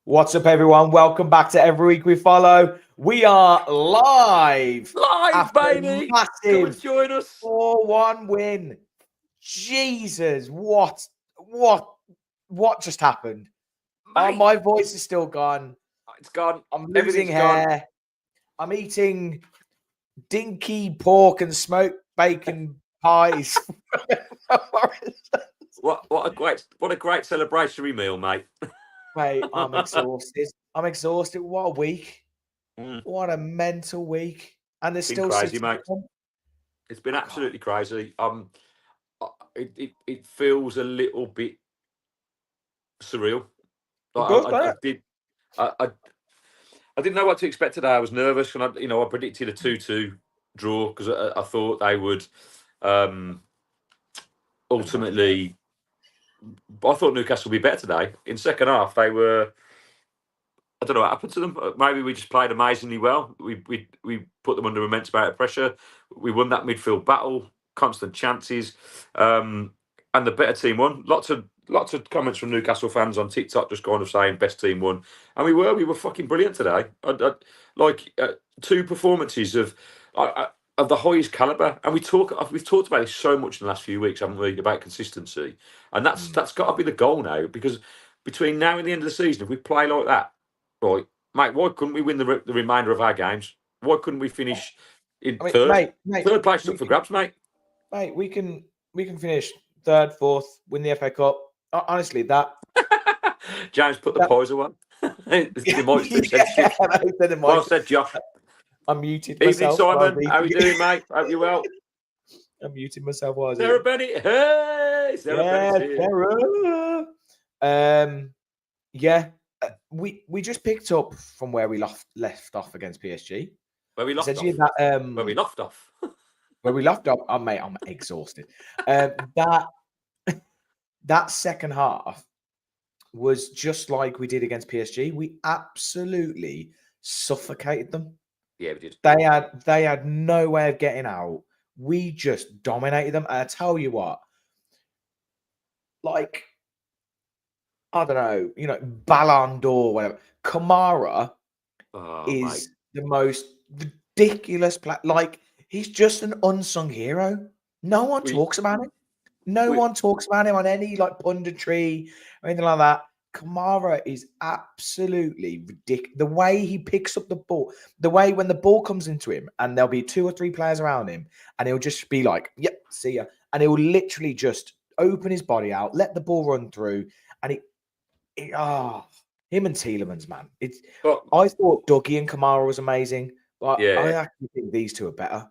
What's up, everyone? Welcome back to Every Week We Follow. We are live after a baby. Come and massive join us. 4-1 win. Jesus, what just happened? Oh, Mate, my voice is still gone. it's gone. I'm losing hair. Gone. I'm eating dinky pork and smoked bacon pies. What a great celebratory meal, mate. Mate, I'm exhausted. What a week. What a mental week. And there's still crazy, 6 mate. It's been absolutely crazy. It feels a little bit surreal. I didn't know what to expect today. I was nervous, and I predicted a 2-2 draw because I thought they would ultimately. I thought Newcastle would be better today. In second half, they were. I don't know what happened to them. Maybe we just played amazingly well. We put them under immense amount of pressure. We won that midfield battle, constant chances, and the better team won. Lots of comments from Newcastle fans on TikTok just kind of saying best team won, and we were fucking brilliant today. Two performances of the highest caliber, and we've talked about this so much in the last few weeks, haven't we? About consistency, and that's got to be the goal now, because between now and the end of the season, if we play like that. Right, mate, why couldn't we win the remainder of our games? Why couldn't we finish in third? Mate, third place up for grabs, mate. Mate, we can finish third, fourth, win the FA Cup. Honestly, that James put the pies away. Well said, Josh. I'm muted myself. Evening, Simon. How are you doing, mate? Hope you well. I'm muting myself while I was Sarah Bennett. Hey, Sarah Bennett. Sarah. Yeah. We just picked up from where we left off against PSG. Where we left off. Where we left off. Where we left off. Oh, mate, I'm exhausted. That second half was just like we did against PSG. We absolutely suffocated them. Yeah, we did. They had no way of getting out. We just dominated them. And I tell you what, like, I don't know, Ballon d'Or, whatever. Kamara is the most ridiculous player. Like, he's just an unsung hero. No one talks about him. No one talks about him on any punditry or anything like that. Kamara is absolutely ridiculous. The way he picks up the ball, the way when the ball comes into him and there'll be 2 or 3 players around him and he'll just be like, yep, see ya. And he'll literally just open his body out, let the ball run through, and him and Tielemans, man. I thought Dougie and Kamara was amazing, but I actually think these two are better.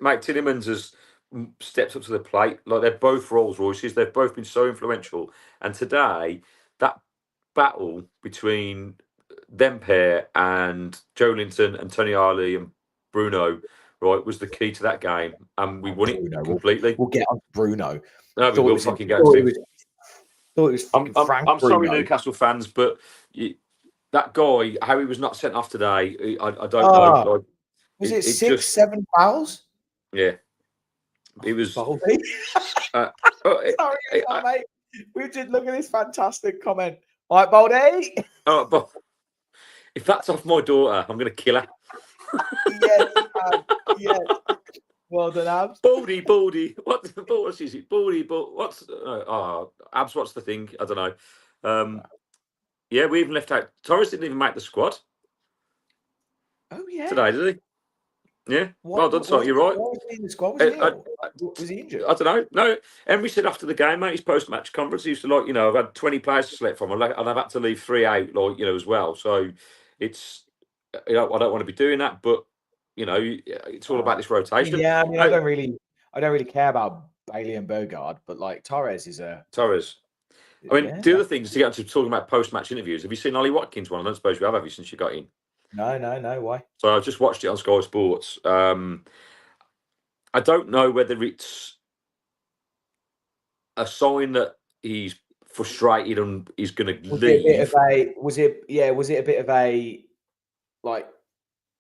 Mate, Tielemans has stepped up to the plate. Like, they're both Rolls Royces. They've both been so influential. And today, that battle between them pair and Joe Linton and Tony Ali and Bruno, right, was the key to that game. And we won it completely. We'll get on Bruno. No, we will fucking get on I'm sorry, Newcastle fans, but that guy, how he was not sent off today, I don't know. Like, was it 6, 7 fouls? Yeah. It was. Sorry, mate. We did look at this fantastic comment. All right, Baldy. But if that's off my daughter, I'm going to kill her. Yes. Well done, Abs. Baldy. What is it? Baldy. What's Abs? What's the thing? I don't know. Yeah, we even left out. Torres didn't even make the squad. Oh yeah. Today, did he? Yeah, well done, so you're right. Was he in the squad? Was he injured? I don't know. No, Emery said after the game, mate, his post-match conference, he used to I've had 20 players to select from, and I've had to leave 3 out, as well. So it's, I don't want to be doing that, but it's all about this rotation. Yeah, I mean, I don't really care about Bailey and Bogard, but Torres is a Torres. I mean, the other things to get to talking about post-match interviews. Have you seen Ollie Watkins one? I don't suppose you have you, since you got in? No. Why? So I've just watched it on Sky Sports. I don't know whether it's a sign that he's frustrated and he's going to leave. Was it a bit of a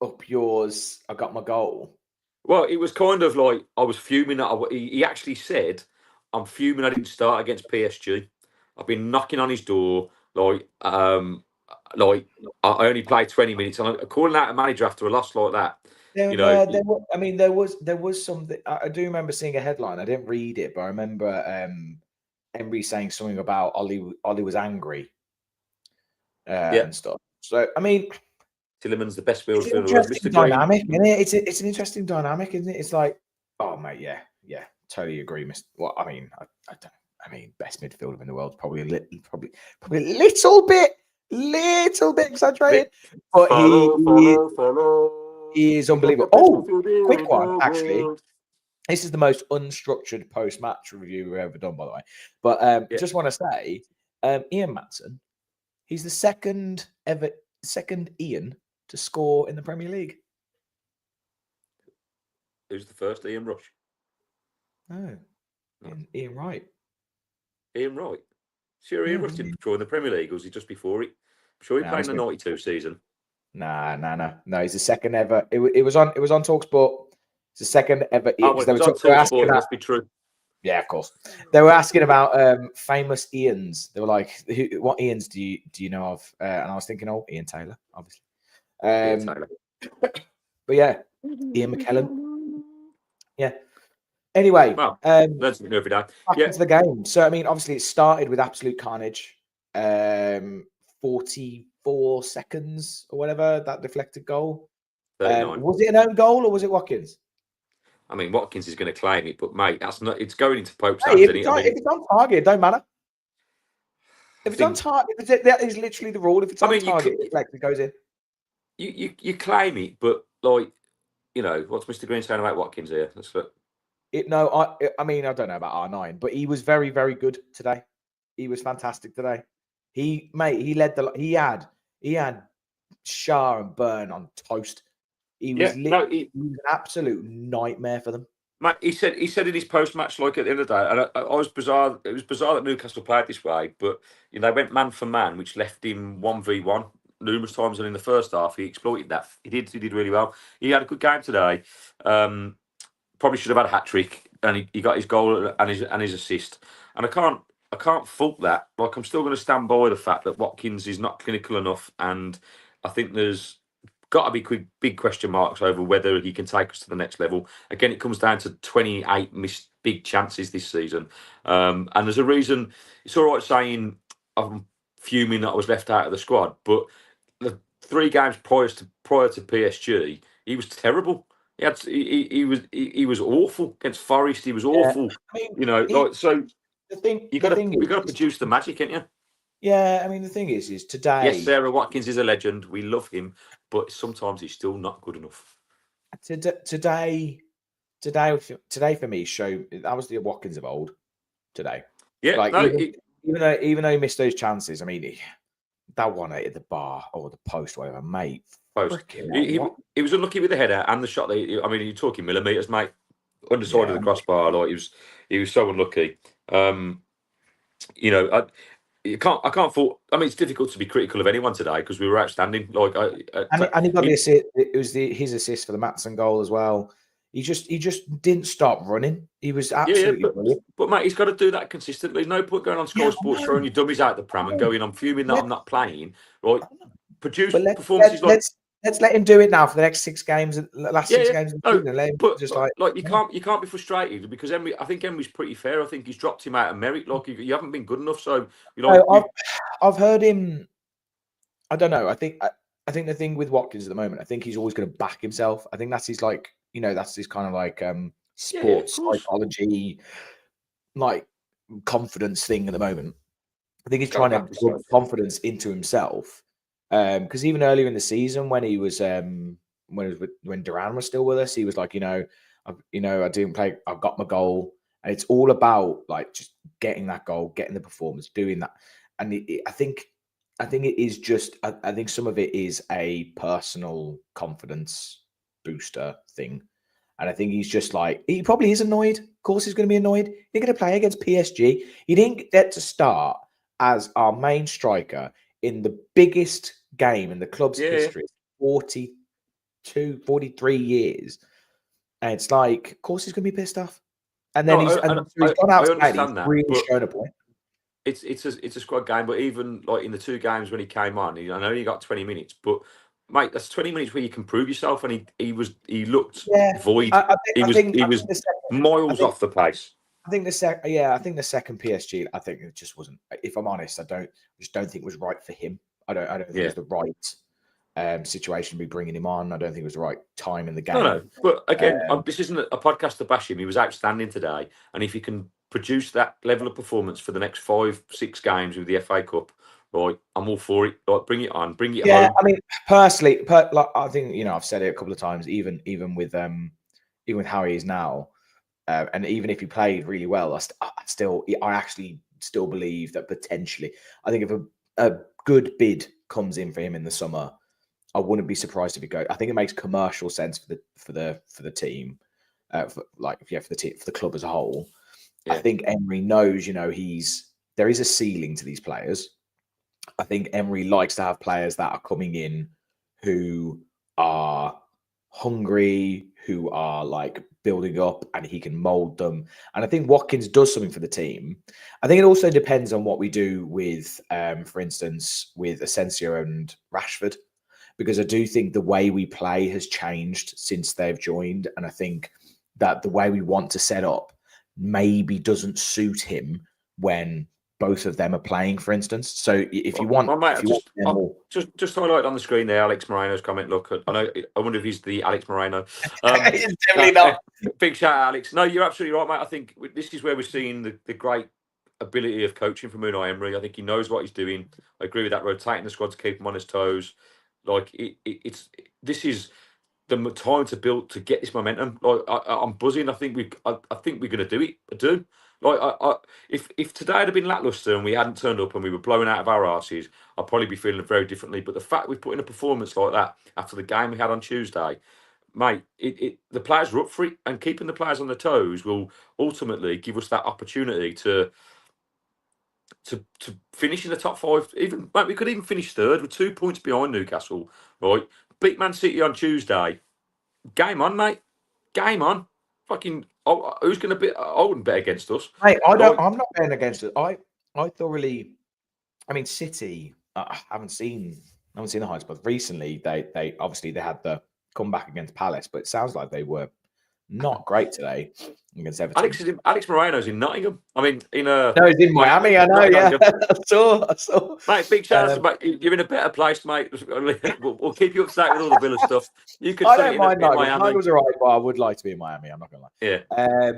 up yours? I got my goal. Well, it was kind of like I was fuming. He actually said, "I'm fuming. I didn't start against PSG. I've been knocking on his door. like I only played 20 minutes, and calling out a manager after a loss like that. There, You know, there was something. I do remember seeing a headline. I didn't read it, but I remember Emery saying something about Ollie was angry and stuff. So I mean, Tielemans the best midfielder it's an in the world, interesting Mr. Green. dynamic, isn't it? It's an interesting dynamic, isn't it? It's like, oh mate, yeah, totally agree, Mr. Well, I mean, I don't. I mean, best midfielder in the world, probably a little bit exaggerated, but he is unbelievable. Oh, quick one, actually. This is the most unstructured post-match review we've ever done, by the way. But just want to say, Ian Maatsen, he's the second Ian to score in the Premier League. Who's the first? Ian Rush? No. Ian Wright. Ian Wright? Sure, Ian Rush didn't score in the Premier League, or was he just before it? I'm sure he played in the 92 season. No. He's the second ever. It was on TalkSport. It's the second ever. Oh, well, it was on TalkSport. It must be true. Yeah, of course. They were asking about famous Ians. They were like, "What Ians do you know of?" And I was thinking, "Oh, Ian Taylor, obviously." Ian Taylor. But yeah, Ian McKellen. Yeah. Anyway, well, that's every day. Back into the game. So I mean, obviously, it started with absolute carnage. 44 seconds or whatever, that deflected goal. Was it an own goal or was it Watkins? I mean, Watkins is going to claim it, but mate, that's not. It's going into Pope's hands. If it's on target, it don't matter. If it's on target, that is literally the rule. If it's on target, it goes in. You claim it, but like, you know, what's Mr. Green saying about Watkins here? That's what. I mean, I don't know about R9, but he was very, very good today. He was fantastic today. He led he had Shah and Burn on toast. He was he was an absolute nightmare for them. Mate, he said in his post-match, like at the end of the day, and I was bizarre. It was bizarre that Newcastle played this way, but you know, they went man for man, which left him 1v1 numerous times. And in the first half, he exploited that. He did really well. He had a good game today. Probably should have had a hat trick, and he got his goal and his assist. And I can't fault that. Like, I'm still going to stand by the fact that Watkins is not clinical enough, and I think there's got to be big question marks over whether he can take us to the next level. Again, it comes down to 28 missed big chances this season, and there's a reason. It's all right saying I'm fuming that I was left out of the squad, but the 3 games prior to PSG, he was terrible. He was awful against Forest. He was awful. I mean, you know, we got to produce the magic, ain't you? Yeah, I mean, the thing is today. Yes, Sarah Watkins is a legend. We love him, but sometimes he's still not good enough. Today for me showed that was the Watkins of old. Today, yeah, like even though he missed those chances, I mean, that one at the bar or the post, whatever, mate. He was unlucky with the header and the shot. I mean, you're talking millimeters, mate. Underside of the crossbar, like he was so unlucky. You know, I can't fault. I mean, it's difficult to be critical of anyone today because we were outstanding. Like, and he got the assist. It was his assist for the Maatsen goal as well. He just didn't stop running. He was absolutely brilliant. But mate, he's got to do that consistently. No point going on Sky Sports throwing your dummies out the pram and going, "I'm fuming that I'm not playing." Right? Produce performances Let's let him do it now for the next 6 games. Last 6 games of the season. But you can't be frustrated because I think Emery's pretty fair. I think he's dropped him out of merit. Like, you haven't been good enough. So I've heard him. I don't know. I think the thing with Watkins at the moment, I think he's always going to back himself. I think that's his that's his kind of like sports psychology, like confidence thing at the moment. I think he's trying to put confidence into himself. Because even earlier in the season, when he was when Duran was still with us, he was like, I didn't play. I've got my goal, and it's all about like just getting that goal, getting the performance, doing that. And I think it is just. I think some of it is a personal confidence booster thing, and I think he's just like he probably is annoyed. Of course, he's going to be annoyed. He's going to play against PSG. He didn't get to start as our main striker in the biggest game in the club's history, 43 years. And it's like, of course he's going to be pissed off. And then he's gone outside, he's really shown a point. it's a squad game, but even like in the 2 games when he came on, I know he got 20 minutes, but mate, that's 20 minutes where you can prove yourself, and he looked void. He was miles off the pace. I think the second PSG, I think it just wasn't. If I'm honest, I just don't think it was right for him. I don't think it was the right situation to be bringing him on. I don't think it was the right time in the game. No. But again, this isn't a podcast to bash him. He was outstanding today, and if he can produce that level of performance for the next 5-6 games with the FA Cup, right, I'm all for it. Like, bring it on, bring it home. Yeah, I mean, personally, like, I think I've said it a couple of times. Even with how he is now. And even if he played really well, I actually still believe that potentially, I think if a good bid comes in for him in the summer, I wouldn't be surprised if it goes. I think it makes commercial sense for the team, for the club as a whole. Yeah. I think Emery knows, there is a ceiling to these players. I think Emery likes to have players that are coming in who are hungry, who are like building up, and he can mold them. And I think Watkins does something for the team. I think it also depends on what we do with, for instance, with Asensio and Rashford, because I do think the way we play has changed since they've joined. And I think that the way we want to set up maybe doesn't suit him when both of them are playing, for instance. So if you want, just highlight on the screen there Alex Moreno's comment. Look, I wonder if he's the Alex Moreno. He's definitely not. Big shout out, Alex. No, you're absolutely right, mate. I think this is where we're seeing the great ability of coaching from Unai Emery. I think he knows what he's doing. I agree with that. Rotating the squad to keep him on his toes. Like this is the time to get this momentum. Like I'm buzzing. I think we're going to do it. I do. Like if today had been lackluster and we hadn't turned up and we were blowing out of our arses, I'd probably be feeling very differently. But the fact we've put in a performance like that after the game we had on Tuesday, mate, the players are up for it, and keeping the players on their toes will ultimately give us that opportunity to finish in the top 5. Even mate, we could even finish third with 2 points behind Newcastle. Right, beat Man City on Tuesday. Game on, mate. Game on. Fucking. Who's going to bet? I wouldn't bet against us. Mate, I'm not betting against it. I thoroughly. I mean, City. I haven't seen the highlights, but recently they obviously they had the comeback against Palace, but it sounds like they were not great today against Everton. Alex Moreno's in Nottingham. I mean, no, he's in Miami. I know. Yeah, I saw. Mate, big chance, mate. You're in a better place, mate. We'll keep you up to date with all the Villa stuff. You could. I don't mind Miami. I was alright, but I would like to be in Miami. I'm not gonna lie. Yeah.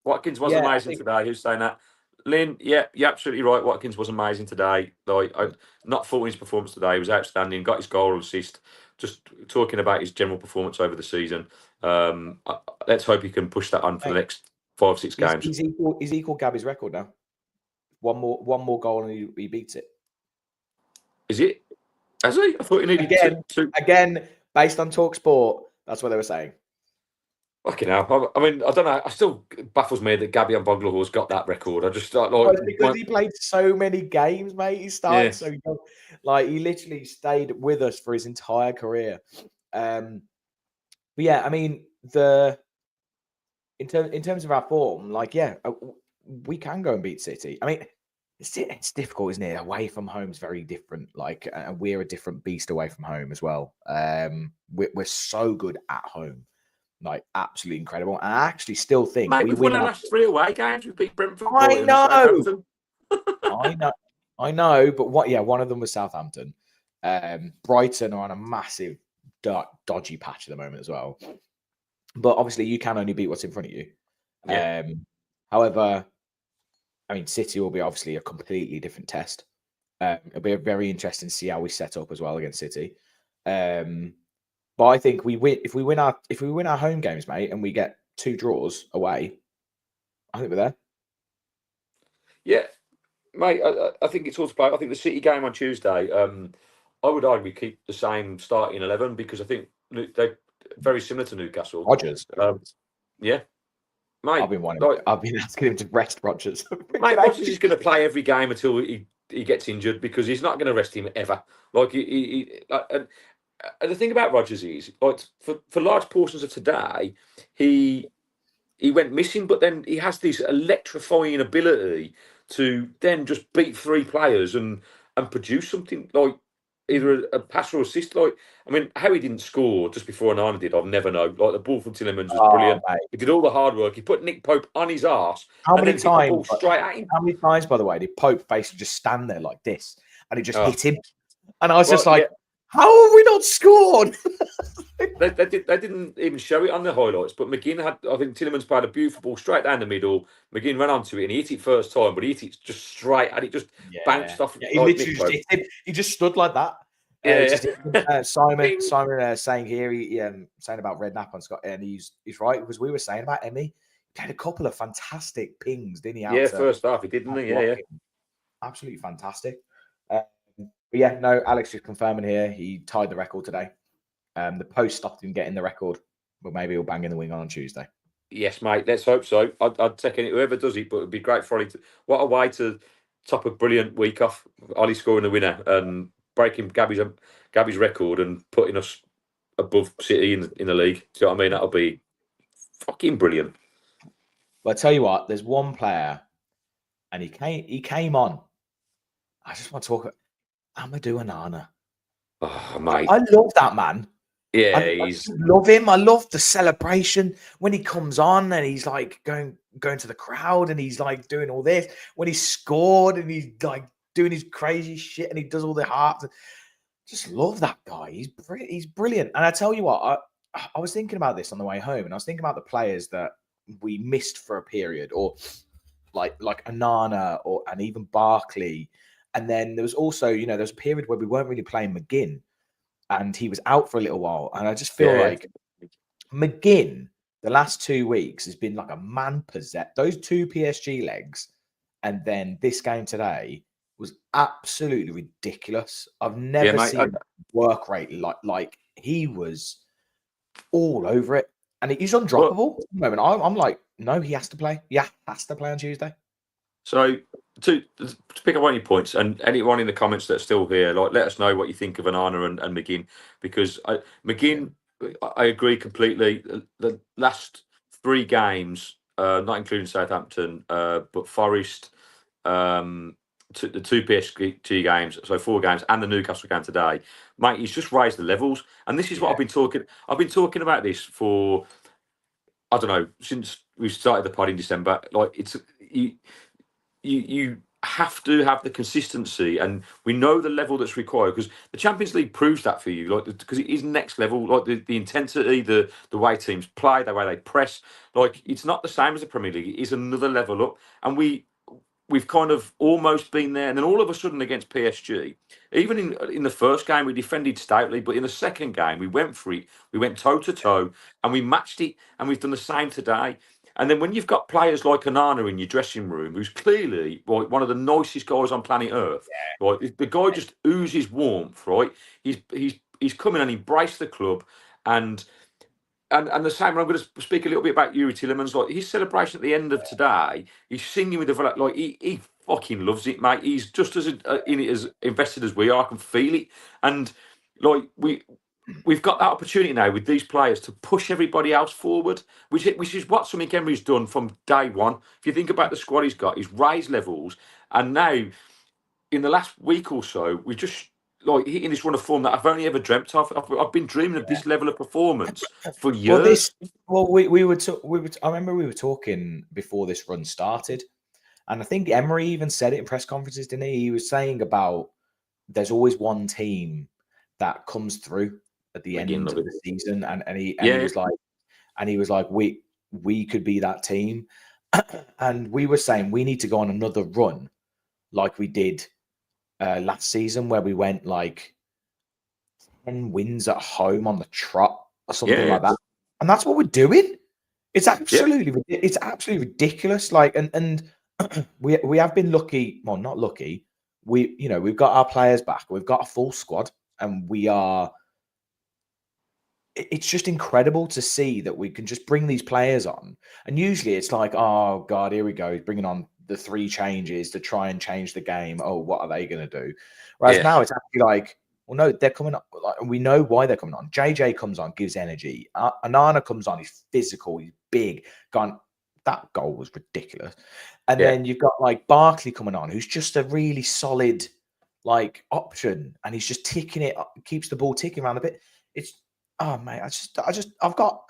Watkins was amazing today. Who's saying that? Lynn, yeah, you're absolutely right. Watkins was amazing today. Like, I'm not faulting his performance today. He was outstanding. Got his goal assist. Just talking about his general performance over the season. Let's hope he can push that on for the next 5-6 games. He's equal Gabby's record now. One more goal and he beats it. Is it? Has he? I thought he needed two. Again, based on TalkSport, that's what they were saying. Fucking hell. I mean, I don't know. It still baffles me that Gabby and Bogler's got that record. I just like because he played so many games, mate. He started so young. Like, he literally stayed with us for his entire career. But yeah, I mean, in terms of our form, like, yeah, we can go and beat City. I mean, it's difficult, isn't it? Away from home is very different. Like, we're a different beast away from home as well. We're so good at home. Like, absolutely incredible. And I actually still think we've won our last 3 away games. We beat Brentford. I know. But one of them was Southampton. Brighton are on a massive dodgy patch at the moment as well. But obviously, you can only beat what's in front of you. Yeah. However, I mean, City will be obviously a completely different test. It'll be very interesting to see how we set up as well against City. But I think if we win our home games, mate, and we get 2 draws away, I think we're there. Yeah, mate. I think it's all to play. I think the City game on Tuesday. I would argue we keep the same starting 11 because I think they're very similar to Newcastle. Rodgers. Yeah, mate. I've been asking him to rest Rodgers. Mate, Rodgers is going to play every game until he gets injured because he's not going to rest him ever. Like and the thing about Rodgers is, like, for large portions of today, he went missing, but then he has this electrifying ability to then just beat 3 players and produce something like either a pass or assist. Like, I mean, how he didn't score just before Onana did, I'll never know. Like, the ball from Tielemans was brilliant. Mate. He did all the hard work. He put Nick Pope on his arse and then hit the ball straight at him. How many times, by the way, did Pope basically just stand there like this and it just hit him? And I was just like, how have we not scored? They didn't even show it on the highlights, but McGinn had, I think Tielemans played a beautiful ball straight down the middle. McGinn ran onto it and he hit it first time, but he hit it just straight and it just bounced off. Yeah, he literally just hit him. He just stood like that. Simon saying here, saying about Redknapp on Scott, and he's right, because we were saying about Emmy. He had a couple of fantastic pings, didn't he? First half he did, didn't he? Yeah. Absolutely fantastic. But yeah, no, Alex is confirming here he tied the record today. The post stopped him getting the record, but maybe he'll bang in the wing on Tuesday. Yes, mate. Let's hope so. I'd take it, whoever does it, but it'd be great for Ollie. What a way to top a brilliant week off. Ollie scoring the winner and breaking Gabby's record and putting us above City in the league. Do you know what I mean? That'll be fucking brilliant. Well, I tell you what, there's one player, and he came on. I just want to talk. Amadou Onana. Oh, mate. I love that man. Yeah, I love him. I love the celebration when he comes on and he's like going to the crowd and he's like doing all this. When he scored and he's like doing his crazy shit and he does all the hearts. Just love that guy. He's brilliant. And I tell you what, I was thinking about this on the way home, and I was thinking about the players that we missed for a period, or like Onana and even Barkley. And then there was also, there was a period where we weren't really playing McGinn, and he was out for a little while. And I just feel like McGinn, the last 2 weeks, has been like a man possessed. Those 2 PSG legs, and then this game today was absolutely ridiculous. I've never seen work rate like he was all over it, and he's undroppable. At the moment, I'm like, no, he has to play. Yeah, has to play on Tuesday. So to pick up on your points, and anyone in the comments that's still here, like, let us know what you think of Onana and McGinn, because McGinn, I agree completely. The last 3 games, not including Southampton, but Forest, the 2 PSG games, so 4 games, and the Newcastle game today, mate, he's just raised the levels. And this is what I've been talking about this for, I don't know, since we started the pod in December. Like, it's you have to have the consistency, and we know the level that's required, because the Champions League proves that for you, like, because it is next level, like the intensity, the way teams play, the way they press, like, it's not the same as the Premier League. It is another level up, and we've kind of almost been there, and then all of a sudden against PSG, even in the first game we defended stoutly, but in the second game we went for it, we went toe to toe, and we matched it, and we've done the same today. And then when you've got players like Onana in your dressing room, who's clearly, like, one of the nicest guys on planet Earth, right? The guy just oozes warmth, right? He's come in and embraced the club, and the same. I'm going to speak a little bit about Youri Tielemans. Like, his celebration at the end of today, he's singing with the, like, he fucking loves it, mate. He's just as in it as invested as we are. I can feel it, and like we've got that opportunity now with these players to push everybody else forward, which is what McInerney Emery's done from day one. If you think about the squad he's got, he's raised levels, and now in the last week or so, we've just, like, hitting this run of form that I've only ever dreamt of. I've been dreaming of this level of performance for years. We were. I remember we were talking before this run started, and I think Emery even said it in press conferences, didn't he? He was saying about there's always one team that comes through at the end of the season, and he was like, we could be that team, and we were saying we need to go on another run like we did last season, where we went like 10 wins at home on the trot or something like that, and that's what we're doing. It's absolutely ridiculous. Like, and we have been lucky. Well, not lucky. We've got our players back. We've got a full squad, and we are. It's just incredible to see that we can just bring these players on. And usually it's like, oh God, here we go. He's bringing on the 3 changes to try and change the game. Oh, what are they going to do? Whereas now it's actually like, well, no, they're coming on. Like, we know why they're coming on. JJ comes on, gives energy. Onana comes on, he's physical, he's big, gone that goal was ridiculous. And then you've got like Barkley coming on, who's just a really solid like option, and he's just ticking it, keeps the ball ticking around a bit. It's mate, I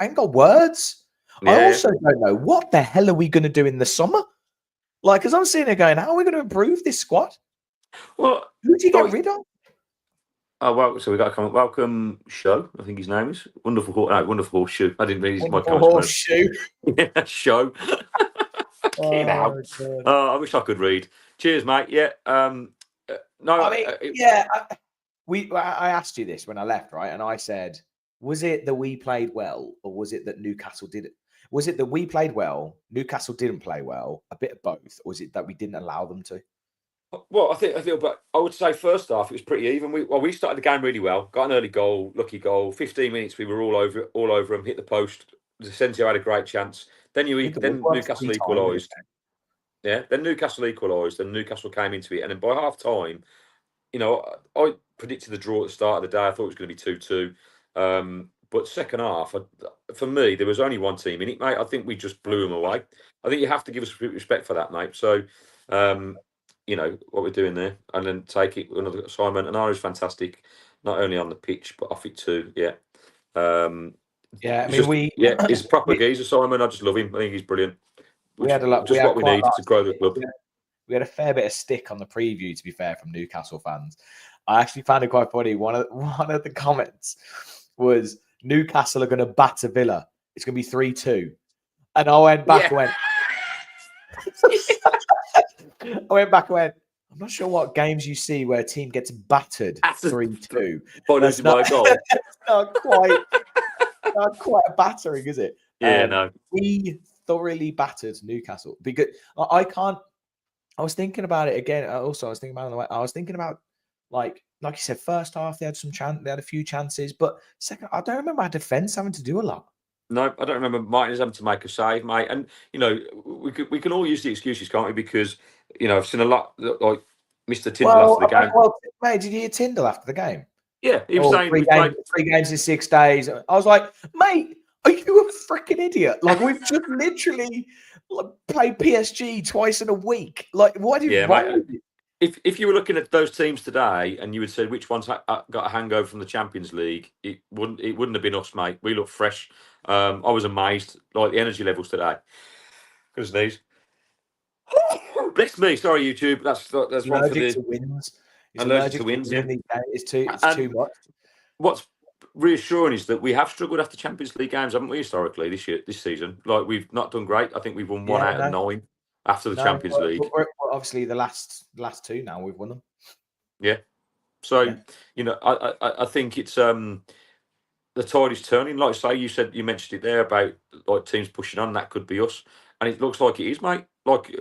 ain't got words. I also don't know what the hell are we going to do in the summer. Like, because I'm sitting there going, how are we going to improve this squad? Well, who do you get rid of? Oh, well, so we got to come. Welcome, Show. I think his name is wonderful. Wonderful Horseshoe. I didn't read my Horseshoe. Yeah, Show. I wish I could read. Cheers, mate. Yeah. No, I mean, I asked you this when I left, right? And I said, was it that we played well, or was it that Newcastle didn't? Was it that we played well, Newcastle didn't play well, a bit of both, or was it that we didn't allow them to? Well, I think, but I would say first half it was pretty even. We started the game really well, got an early goal, lucky goal. 15 minutes we were all over them, hit the post. Asensio had a great chance. Then Newcastle equalised. Yeah, then Newcastle equalised, and Newcastle came into it, and then by half time, I predicted the draw at the start of the day. I thought it was going to be 2-2. But second half, for me, there was only one team in it, mate. I think we just blew them away. I think you have to give us respect for that, mate. So, what we're doing there, and then take it another assignment. And Ari's fantastic, not only on the pitch but off it too. Yeah. He's a proper geezer, Simon. I just love him. I think he's brilliant. We need to grow the club. We had a fair bit of stick on the preview, to be fair, from Newcastle fans. I actually found it quite funny. One of the comments was Newcastle are going to batter Villa. It's going to be 3-2. And I went back and went. I'm not sure what games you see where a team gets battered 3-2. That's not quite a battering, is it? Yeah, no. We thoroughly battered Newcastle because I can't. I was thinking about it again. I was thinking about it on the way. I was thinking about like you said, first half they had they had a few chances, but second, I don't remember our defense having to do a lot. No, I don't remember Martinez having to make a save, mate. And we can all use the excuses, can't we? Because I've seen a lot like Mr. Tyndall after the game. Well, mate, did you hear Tyndall after the game? Yeah, he was saying three games in 6 days. I was like, mate, are you a freaking idiot? Like, we've just literally played PSG twice in a week. Like, what did you? If you were looking at those teams today and you would say which ones got a hangover from the Champions League, it wouldn't have been us, mate. We look fresh. I was amazed, like the energy levels today. Goodness knees. Bless me, sorry, YouTube. That's one for the wins. He's allergic to wins. Yeah. It's too much. What's reassuring is that we have struggled after Champions League games, haven't we? Historically, this season, like we've not done great. I think we've won 1 out of 9 after the Champions League. We're obviously, the last 2 now we've won them. Yeah. So I think it's the tide is turning. Like you mentioned it there about like teams pushing on. That could be us, and it looks like it is, mate. Like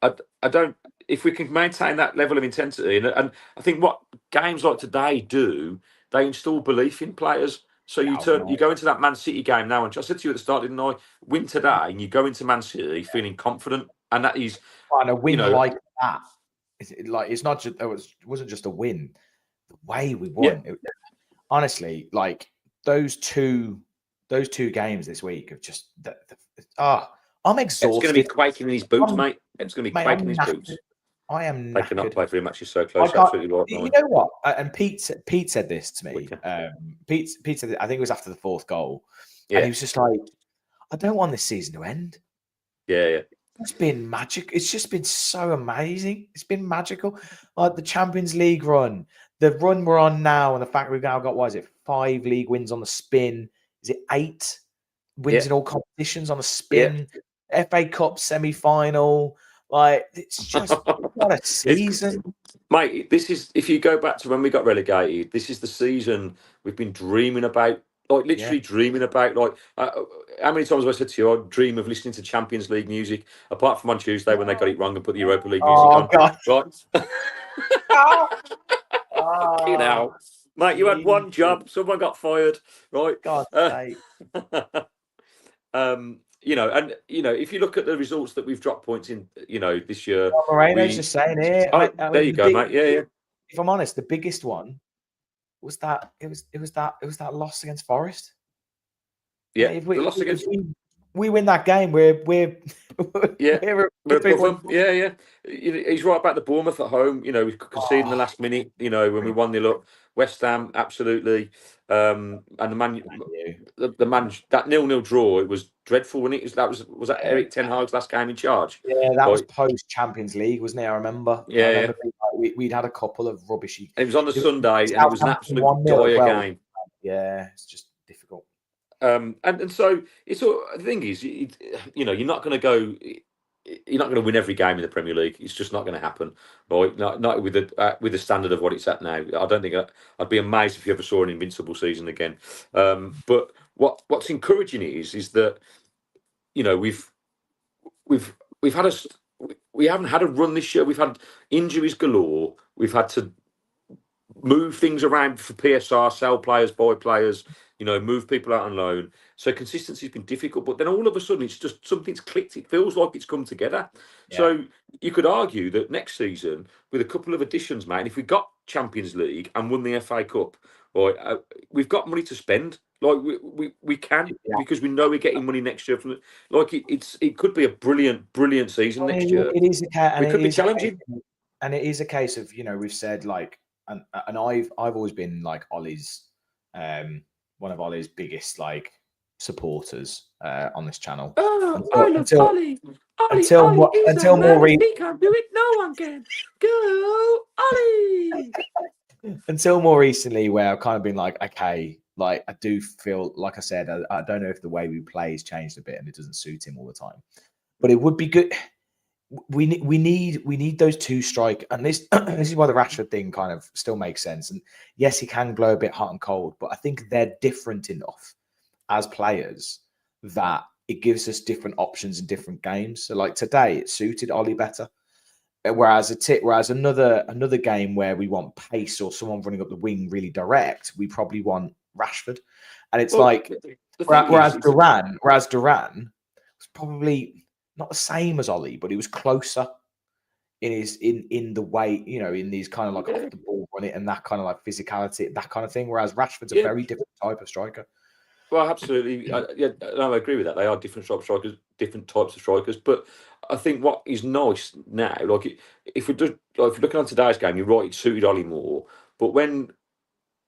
I don't. If we can maintain that level of intensity, and I think what games like today do, they install belief in players. So you go into that Man City game now, and I said to you at the start, didn't I? Win today, and you go into Man City feeling confident, and that is a win like that. It's not just it wasn't just a win. The way we won, honestly, like those two games this week have just I'm exhausted. It's going to be quaking in his boots, mate. It's going to be quaking in his boots. I am. They cannot play 3 matches so close. Absolutely right. You know what? And Pete said this to me. Pete said, I think it was after the 4th goal, and he was just like, "I don't want this season to end." Yeah. It's been magic. It's just been so amazing. It's been magical. Like the Champions League run, the run we're on now, and the fact we've now got 5 league wins on the spin? Is it 8 wins in all competitions on a spin? FA Cup semi-final. Like, it's just what a season. Mate, this is, if you go back to when we got relegated, this is the season we've been dreaming about, like literally dreaming about. Like, how many times have I said to you, I dream of listening to Champions League music, apart from on Tuesday when they got it wrong and put the Europa League music on. God. Right? Mate, you had one job, someone got fired, right? God sake. If you look at the results that we've dropped points in, this year. Moreno's just saying here. There you go, mate. Yeah. If I'm honest, the biggest one was that it was that loss against Forest. Yeah, the loss against. we win that game, we're we're above them. Yeah. He's right about the Bournemouth at home. You know, we conceded in the last minute. You know, when we 1-0 up. West Ham, absolutely. And the man that 0-0 draw, it was dreadful. When was that Eric Ten Hag's last game in charge? Yeah, that was post Champions League, wasn't it? I remember. Yeah, I remember we'd had a couple of rubbishy. It was on the Sunday, and it was an absolute dire game. Yeah, it's just difficult. And so it's all, the thing is, you know, you're not going to go. You're not going to win every game in the Premier League. It's just not going to happen, right? Not with the standard of what it's at now. I don't think I'd be amazed if you ever saw an invincible season again. But what's encouraging is that, you know, we haven't had a run this year. We've had injuries galore. We've had to move things around for PSR, sell players, buy players, you know, move people out on loan. So consistency's been difficult, but then all of a sudden it's just something's clicked. It feels like it's come together. Yeah. So you could argue that next season, with a couple of additions, mate, if we got Champions League and won the FA Cup, right, we've got money to spend. Like we can, because we know we're getting money next year. From like it could be a brilliant season next year. It is it could be challenging, and it is a case of, you know, we've said like. And I've always been like Ollie's one of Ollie's biggest like supporters on this channel. Oh, I love Ollie. Until more recently, he can't do it. No one can. Go Ollie. Until more recently, where I've kind of been like, okay, like I do feel like I said, I don't know if the way we play has changed a bit and it doesn't suit him all the time, but it would be good. We need those two strike, and this is why the Rashford thing kind of still makes sense. And yes, he can glow a bit hot and cold, but I think they're different enough as players that it gives us different options in different games. So like today, it suited Ollie better. Whereas another game where we want pace or someone running up the wing really direct, we probably want Rashford. And it's whereas Duran was probably not the same as Ollie, but he was closer in the way, you know, in these kind of like off the ball run it and that kind of like physicality, that kind of thing. Whereas Rashford's a very different type of striker. Well, absolutely. I agree with that. They are different types of strikers, different types of strikers. But I think what is nice now, like if you're looking on today's game, you're right, it suited Ollie more. But when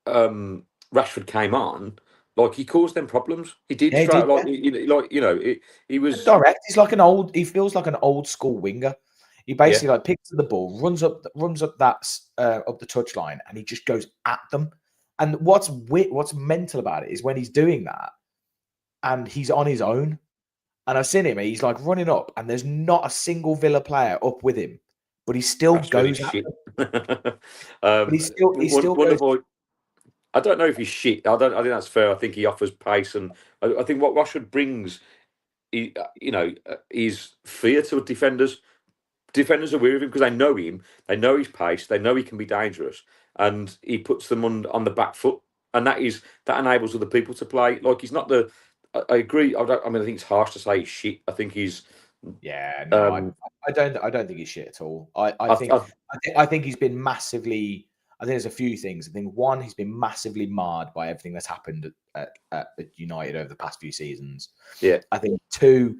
Rashford came on, like he caused them problems. He did. He was direct. He's like he feels like an old school winger. He basically like picks up the ball, runs up that up the touchline, and he just goes at them. And what's mental about it is when he's doing that, and he's on his own. And I've seen him. He's like running up, and there's not a single Villa player up with him, but he still goes at them. But he still goes. I don't know if he's shit. I think that's fair. I think he offers pace, and I think what Rashford brings, is fear to defenders. Defenders are weary of him because they know him. They know his pace. They know he can be dangerous, and he puts them on the back foot, and that enables other people to play. Like he's not the. I agree. I think it's harsh to say he's shit. I think he's. Yeah, no, I don't think he's shit at all. I think he's been massively. I think there's a few things. I think one, he's been massively marred by everything that's happened at United over the past few seasons. Yeah. I think two,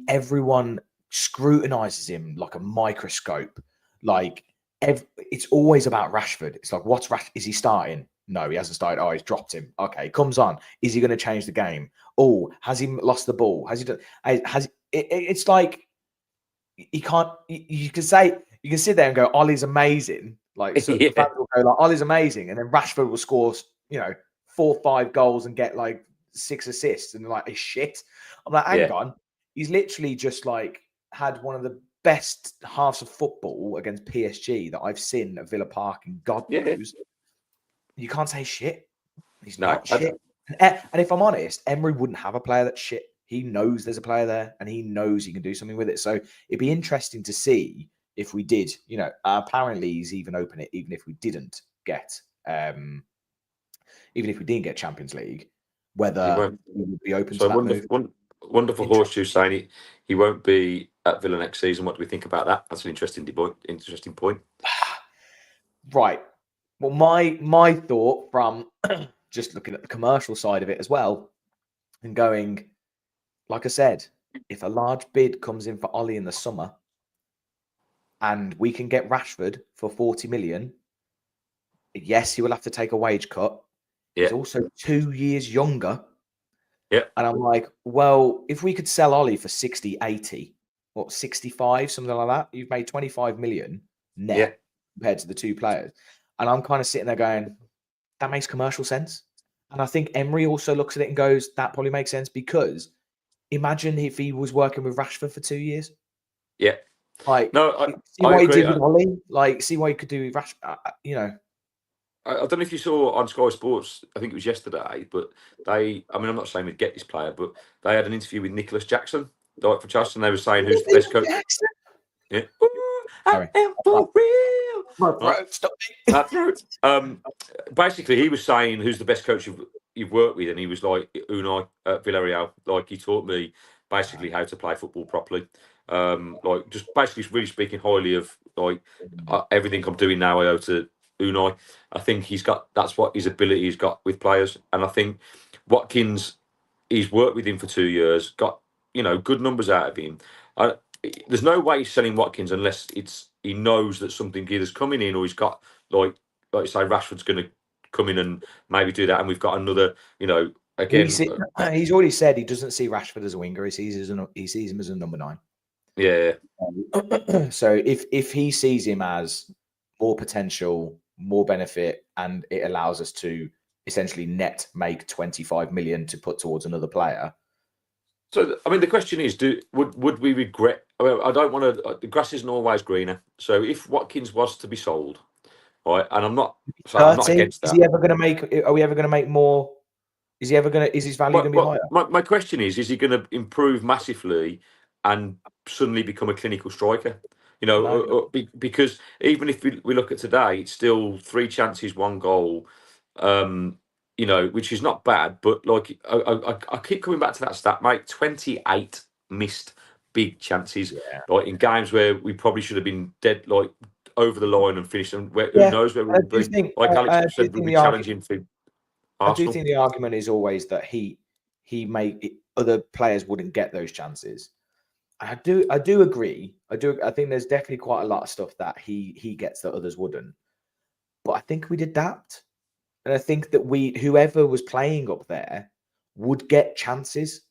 everyone scrutinizes him like a microscope. Like it's always about Rashford. It's like, is he starting? No, he hasn't started. Oh, he's dropped him. Okay, comes on. Is he going to change the game? Oh, has he lost the ball? Has he done? It's like he can't. You can sit there and go, Ollie's amazing. Like fans will go like, Ollie's amazing, and then Rashford will score, 4 or 5 goals and get like 6 assists, and like, it's shit. I'm like, hang on, he's literally just like had one of the best halves of football against PSG that I've seen at Villa Park, and God knows, you can't say shit. He's not shit. And if I'm honest, Emery wouldn't have a player that's shit. He knows there's a player there, and he knows he can do something with it. So it'd be interesting to see if we did. Apparently he's even open it, even if we didn't get, Champions League, whether we would be open to that move. Wonderful horseshoe saying he won't be at Villa next season. What do we think about that? That's an interesting point. Right. Well, my thought from just looking at the commercial side of it as well, and going, like I said, if a large bid comes in for Ollie in the summer, and we can get Rashford for 40 million, yes, he will have to take a wage cut. He's also 2 years younger. Yeah. And I'm like, well, if we could sell Ollie for 60, 80, what, 65, something like that, you've made 25 million net compared to the two players. And I'm kind of sitting there going, that makes commercial sense. And I think Emery also looks at it and goes, that probably makes sense, because imagine if he was working with Rashford for 2 years. Yeah. Like, no, see what he did with Ollie. Like, see what he could do with Rashford. You know. I don't know if you saw on Sky Sports, I think it was yesterday, but I'm not saying we'd get this player, but they had an interview with Nicholas Jackson, for Chelsea, and they were saying who's the best coach. Jackson? Yeah. I am for real. My throat, stop me. My throat. Basically, he was saying who's the best coach you've worked with, and he was like Unai at Villarreal. Like, he taught me basically how to play football properly. Like, just basically really speaking highly of like everything I'm doing now. I owe to Unai. I think that's what his ability he's got with players, and I think Watkins, he's worked with him for 2 years, got good numbers out of him. There's no way he's selling Watkins unless he knows that something either's coming in, or he's got like you say, Rashford's going to come in and maybe do that, and we've got another, again. He's already said he doesn't see Rashford as a winger. He sees him as a number 9. Yeah. So if he sees him as more potential, more benefit, and it allows us to essentially net make 25 million to put towards another player. So, I mean, the question is, would we regret? I don't want to. The grass isn't always greener. So, if Watkins was to be sold, right, and I'm not against that. Is he ever going to make? Are we ever going to make more? Is he ever going to? Is his value going to be higher? My question is he going to improve massively and suddenly become a clinical striker? Because even if we look at today, it's still 3 chances, 1 goal. Which is not bad, but like I keep coming back to that stat, mate. 28 missed big chances, like in games where we probably should have been dead, like over the line and finished. And who knows where we'll be? Like Alex said, we'll be challenging for Arsenal. I do think the argument is always that he other players wouldn't get those chances. I do agree. I think there's definitely quite a lot of stuff that he gets that others wouldn't. But I think we'd adapt. And I think that whoever was playing up there would get chances.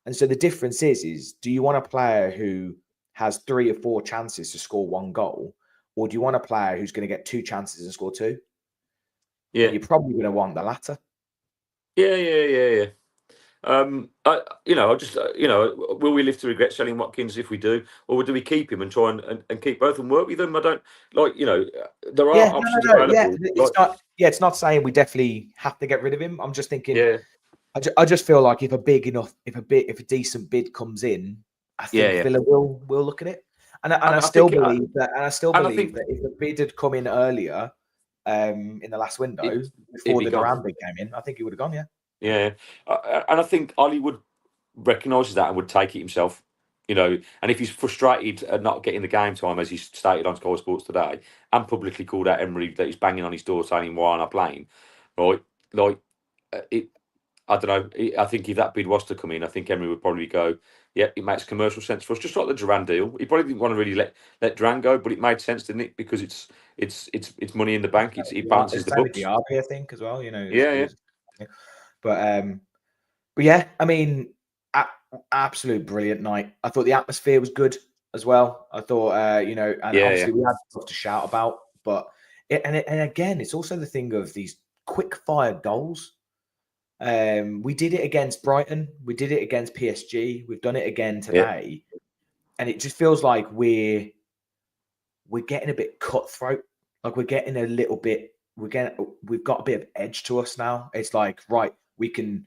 And so the difference is do you want a player who has 3 or 4 chances to score 1 goal? Or do you want a player who's going to get 2 chances and score 2? Yeah. And you're probably going to want the latter. Yeah. Will we live to regret selling Watkins if we do, or do we keep him and try and keep both and work with them? I don't there are options available. It's not saying we definitely have to get rid of him. I'm just thinking. I just feel like if a decent bid comes in, I think Villa will look at it, and I still believe that if the bid had come in earlier, in the last window before the Duran bid came in, I think he would have gone. Yeah, and I think Olliewood recognises that and would take it himself. And if he's frustrated at not getting the game time, as he stated on Sky Sports today, and publicly called out Emery that he's banging on his door saying, "Why aren't I playing?" Right? Like, I don't know. I think if that bid was to come in, I think Emery would probably go, "Yeah, it makes commercial sense for us." Just like the Duran deal, he probably didn't want to really let Duran go, but it made sense, didn't it? Because it's money in the bank. It balances the books. I think as well. Yeah. But yeah, I mean, absolute brilliant night. I thought the atmosphere was good as well. I thought, obviously we had stuff to shout about, but again, it's also the thing of these quick fire goals. We did it against Brighton. We did it against PSG. We've done it again today, and it just feels like we're getting a bit cutthroat. Like we're getting a little bit. We've got a bit of edge to us now. It's like, right, we can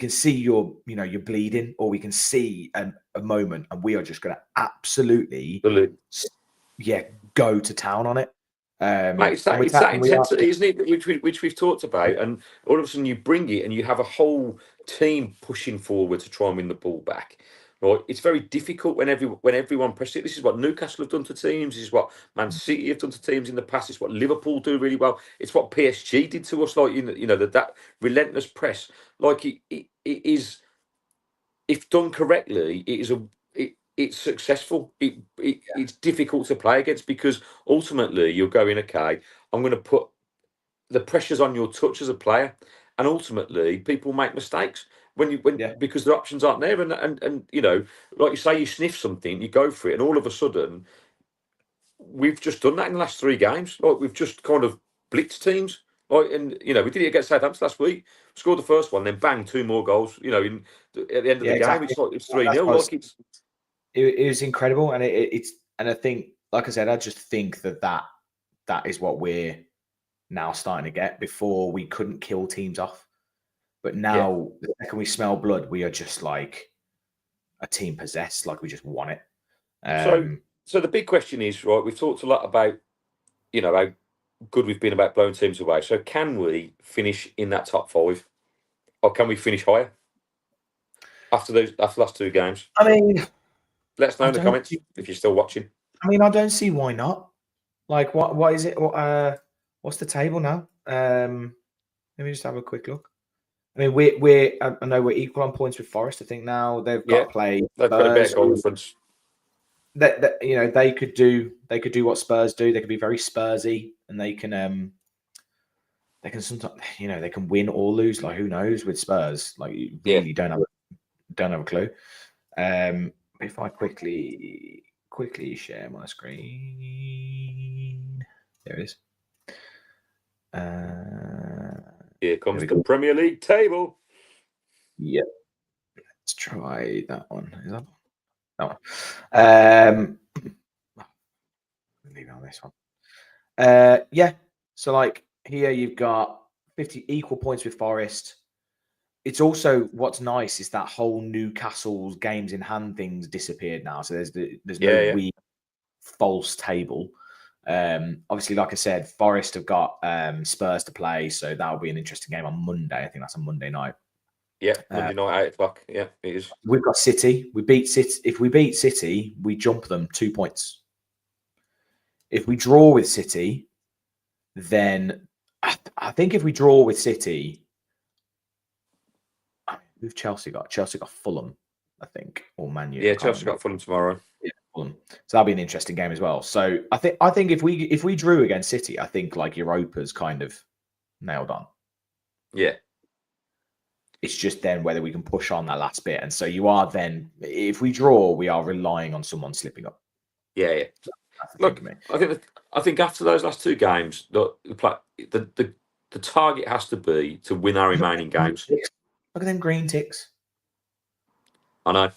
see you're bleeding, or we can see a moment, and we are just going to absolutely go to town on it. Mate, it's that intensity, isn't it, which we've talked about, and all of a sudden you bring it and you have a whole team pushing forward to try and win the ball back. Right, it's very difficult when everyone presses it. This is what Newcastle have done to teams. This is what Man City have done to teams in the past. It's what Liverpool do really well. It's what PSG did to us. Like that relentless press. Like it is. if done correctly, it's successful. It's difficult to play against because ultimately you're going, okay, I'm going to put the pressures on your touch as a player, and ultimately people make mistakes because the options aren't there, and you know, like you say, you sniff something, you go for it, and all of a sudden we've just done that in the last 3 games. Like we've just kind of blitzed teams. Like, and you know, we did it against Southampton last week. Scored the first one, then bang, 2 more goals. You know, at the end of the game, exactly. it's 3-0. Like it was incredible, and it's and I think, like I said, I just think that is what we're now starting to get. Before we couldn't kill teams off, but now the second we smell blood, we are just like a team possessed. Like we just want it. So the big question is, right? We've talked a lot about, you know, how good we've been about blowing teams away. So can we finish in that top 5, or can we finish higher after the last 2 games? I mean, let us know in the comments if you're still watching. I mean, I don't see why not. Like, what is it? What's the table now? Let me just have a quick look. I mean, I know we're equal on points with Forest. I think now they've got to play. They've got a better goal difference. That you know, they could do what Spurs do. They could be very Spursy, and they can sometimes, you know, they can win or lose. Like, who knows with Spurs? Like, you really don't have a clue. If I quickly share my screen, there it is. Here comes the Premier League table. Yep. Let's try that one. Is that one? Leave it on this one. Yeah. So like here you've got 50 equal points with Forest. It's also, what's nice is that whole Newcastle's games in hand things disappeared now. So there's no weird false table. Obviously, like I said, Forest have got Spurs to play, so that'll be an interesting game on Monday. I think that's on Monday night. Yeah, Monday night, 8 o'clock. Yeah, it is. We've got City. We beat City. If we beat City, we jump them 2 points. If we draw with City, then I think if we draw with City, who've Chelsea got? Chelsea got Fulham, I think, or Man U. Yeah, Chelsea got Fulham tomorrow. Yeah, Fulham. So that'll be an interesting game as well. So I think if we drew against City, I think like Europa's kind of nailed on. Yeah. It's just then whether we can push on that last bit. And so you are then, if we draw, we are relying on someone slipping up. Yeah. Look, I think after those last 2 games, the target has to be to win our remaining games. Look at them green ticks. I know.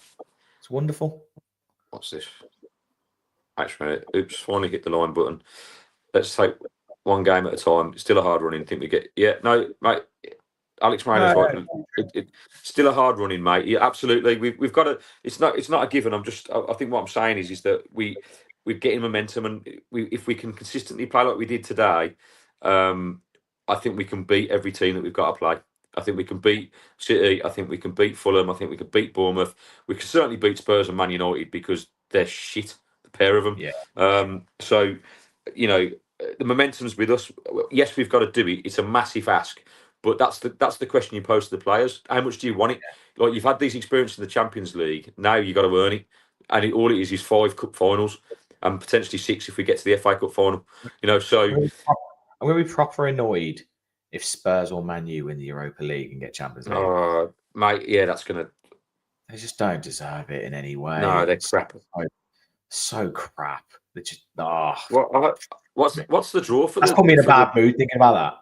It's wonderful. What's this? Actually, oops, finally hit the line button. Let's take one game at a time. Still a hard running. Think we get? Yeah, no, mate. Alex Moreno's right. Still a hard running, mate. Yeah, absolutely. We've got to. It's not a given. I think what I'm saying is that we're getting momentum, and if we can consistently play like we did today, I think we can beat every team that we've got to play. I think we can beat City. I think we can beat Fulham. I think we can beat Bournemouth. We can certainly beat Spurs and Man United because they're shit, the pair of them. Yeah. So, you know, the momentum's with us. Yes, we've got to do it. It's a massive ask. But that's the question you pose to the players. How much do you want it? Like, you've had these experiences in the Champions League. Now you've got to earn it. And all it is 5 cup finals and potentially 6 if we get to the FA Cup final. You know, so I'm going to be proper annoyed if Spurs or Man U win the Europa League and get Champions League. Mate, yeah, that's going to... They just don't deserve it in any way. No, they're crap. So crap. They're just... What's the draw for That's put me in a bad mood thinking about that.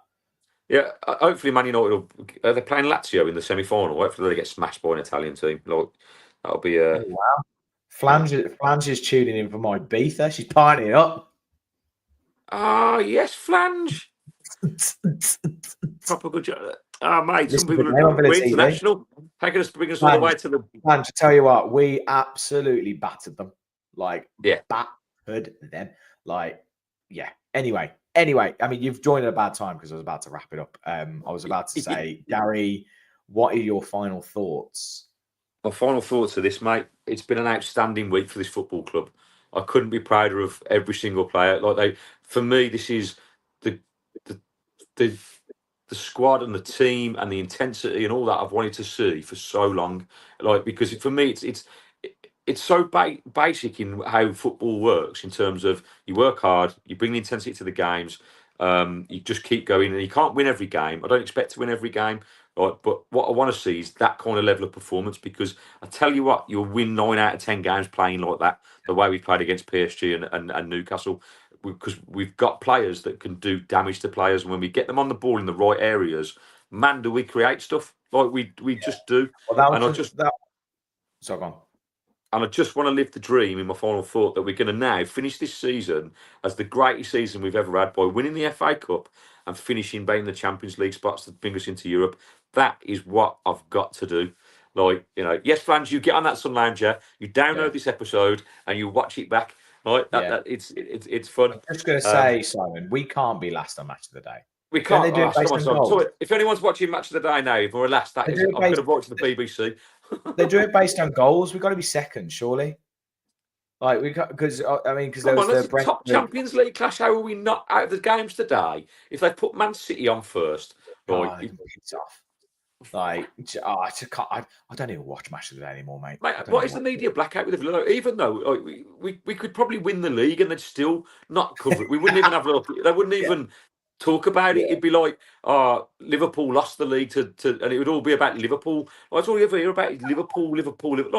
Yeah, hopefully Man United they're playing Lazio in the semi-final. Hopefully they get smashed by an Italian team. Like, that'll be wow. Flange is tuning in for my Ibiza. She's partying up. Yes, Flange. Proper good job. Mate, some people are international. How can us bring us all the way to the... Flange, I tell you what, we absolutely battered them. Like, battered them. Like, yeah. Anyway, I mean, you've joined at a bad time because I was about to wrap it up. I was about to say, Gary, what are your final thoughts? My final thoughts are this, mate. It's been an outstanding week for this football club. I couldn't be prouder of every single player. For me, this is the the squad and the team and the intensity and all that I've wanted to see for so long. Like, because for me, it's so basic in how football works in terms of you work hard, you bring the intensity to the games, you just keep going, and you can't win every game. I don't expect to win every game, right? But what I want to see is that kind of level of performance, because I tell you what, you'll win 9 out of 10 games playing like that, the way we played against PSG and Newcastle, because we've got players that can do damage to players, and when we get them on the ball in the right areas, man, do we create stuff. Like we just do. Well, And so go on. And I just want to live the dream in my final thought that we're going to now finish this season as the greatest season we've ever had by winning the FA Cup and finishing being the Champions League spots that bring us into Europe. That is what I've got to do. Like, you know, yes, fans, you get on that Sun Lounger, you download this episode and you watch it back. Right? It's fun. I'm just going to say, Simon, we can't be last on Match of the Day. We can't. If anyone's watching Match of the Day now, if we're last, that is, I'm going to watch the BBC. They do it based on goals. We've got to be second, surely. Like we got, because there was the top Champions League clash. How are we not out of the games today? If they put Man City on first, right? It's off. Like, I don't even watch Match of the Day anymore, mate. What is the media blackout with Villa? Even though we could probably win the league and they'd still not cover it. We wouldn't even have they wouldn't even talk about it. It'd be like, Liverpool lost the league to and it would all be about Liverpool. That's all you ever hear about is Liverpool. Like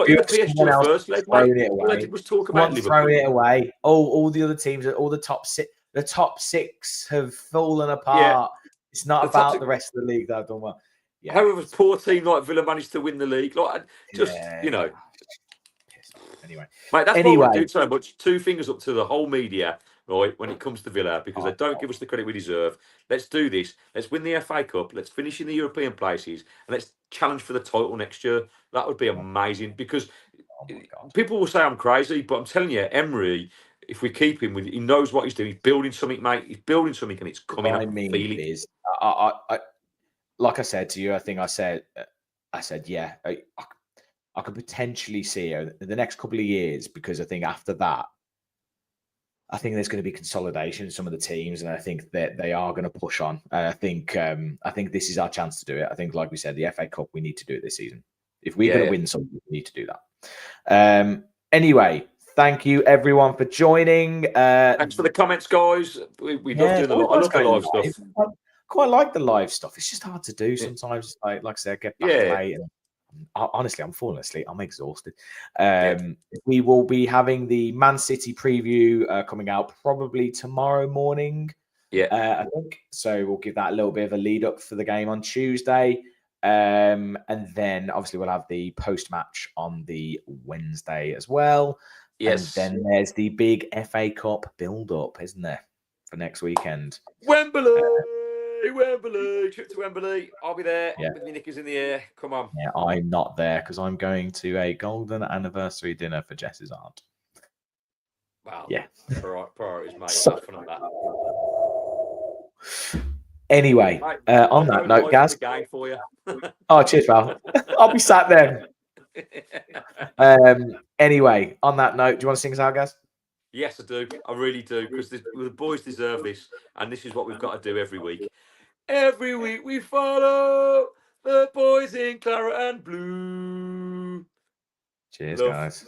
in the PSG first leg, all they did was talk about Liverpool. Throwing it away. All the other teams, all the top six have fallen apart. Yeah. It's not about the rest of the league that I've done well. Yeah. However, a poor team like Villa managed to win the league. Like, just, you know. Anyway. Mate, that's why we do so much. 2 fingers up to the whole media, right, when it comes to Villa, because they don't give us the credit we deserve. Let's do this. Let's win the FA Cup. Let's finish in the European places. And let's challenge for the title next year. That would be amazing, because people will say I'm crazy, but I'm telling you, Emery, if we keep him, he knows what he's doing. He's building something, mate. He's building something, and it's coming up. Like I said to you, I think I said, yeah, I could potentially see the next couple of years, because I think after that, I think there's going to be consolidation in some of the teams, and I think that they are going to push on. I think this is our chance to do it. I think, like we said, the FA Cup, we need to do it this season. If we're going to win something, we need to do that. Anyway, thank you everyone for joining. Thanks for the comments, guys. We love doing a lot. I love the live stuff. Quite like the live stuff. It's just hard to do sometimes. Like I said, get back late. And honestly, I'm falling asleep. I'm exhausted. We will be having the Man City preview coming out probably tomorrow morning. I think so. We'll give that a little bit of a lead up for the game on Tuesday, and then obviously we'll have the post match on the Wednesday as well. Yes, and then there's the big FA Cup build up, isn't there, for next weekend? Wembley. Trip to Wembley. I'll be there with my knickers in the air. Come on. Yeah, I'm not there because I'm going to a golden anniversary dinner for Jess's aunt. Wow. Yeah. Priorities, mate. Have fun on that. Anyway, on that note, Gaz. For you. Oh, cheers, pal. I'll be sat there. Anyway, on that note, do you want to sing us out, Gaz? Yes, I do. I really do, because the boys deserve this, and this is what we've got to do every week. Every week we follow the boys in claret and blue. Cheers, guys.